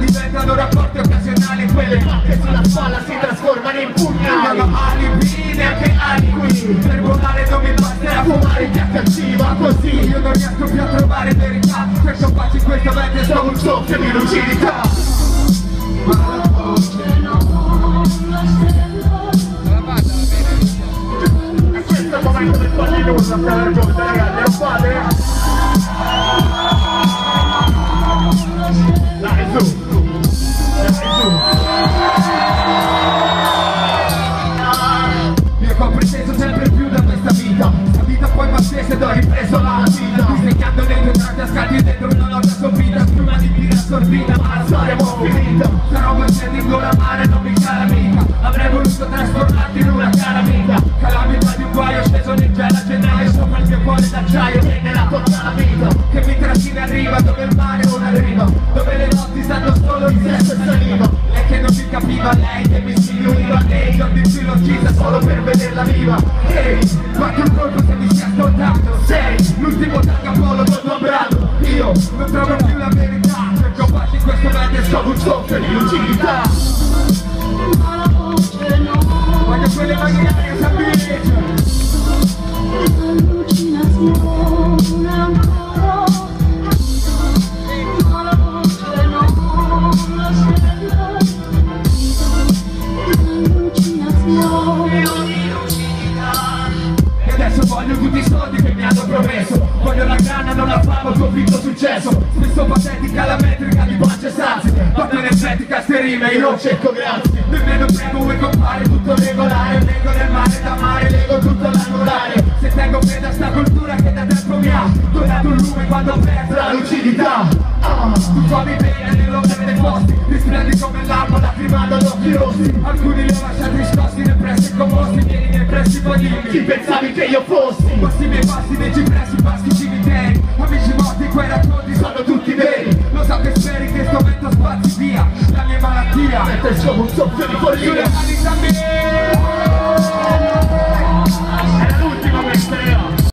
diventano rapporti occasionali, quelle che sulla spalla si trasformano in pugnali. Non ho alibi, neanche alibi, per volare non mi basterà fumare THC, ma così io non riesco più a trovare verità. Cerco pace in questa mente, sono un soffio di lucidità. E questo è il momento del fallinuso, ragazzi, lo fate? Dai su, dai su. Io ho preteso sempre più da questa vita. La vita poi va stessa ed ho ripreso la vita. Disegnando nei tuoi tratti a scatti dentro una nota sopita. Prima di dire assorbita, ma la storia è finita. Sarò cosciente in gola mare, non mi cara amica. Avrei voluto trasformarti in una cara amica. Calamità di un guaio sceso nel gelo a gennaio. Sopra il mio cuore d'acciaio viene la tutta la vita. Che mi trattiene a riva, dove il mare non arriva. Dove le notti stanno solo in sesso e saliva. Lei che non mi capiva, lei che mi si univa. Ehi, io di l'ho uccisa solo per vederla viva. Ehi, quanto un colpo se mi sia ascoltato. Sei l'ultimo tagapolo del tuo brano. Io non trovo più la verità. Cerco pace in questo mente, sono un soffio di lucidità. Voglio quelle magnarie sapete. E adesso voglio tutti i soldi che mi hanno promesso. Voglio la grana, non la fama, il conflitto successo. Spesso patetica la metrica di pace e sazi. Fatto energetica ste rime, io non cerco grazie. Nemmeno prego e compare tutto regolare. Leggo nel mare da mare, leggo tutto l'anulare. Se tengo fede a sta cultura che da tempo mi ha donato un lume quando ho perso la lucidità. Tu fammi bene nell'ordine dei posti. Risplendi come l'acqua, lacrimando ad occhi rossi. Alcuni li ho lasciati riscosti nei pressi e commossi. Vieni nei pressi poi dimmi chi pensavi che io fossi. Passi i miei passi nei cipressi, passi cimiteri. Amici morti, quei racconti sono tutti veri. Lo so che speri che sto vento spazzi via la mia malattia. Mentre sono un soffio di follia.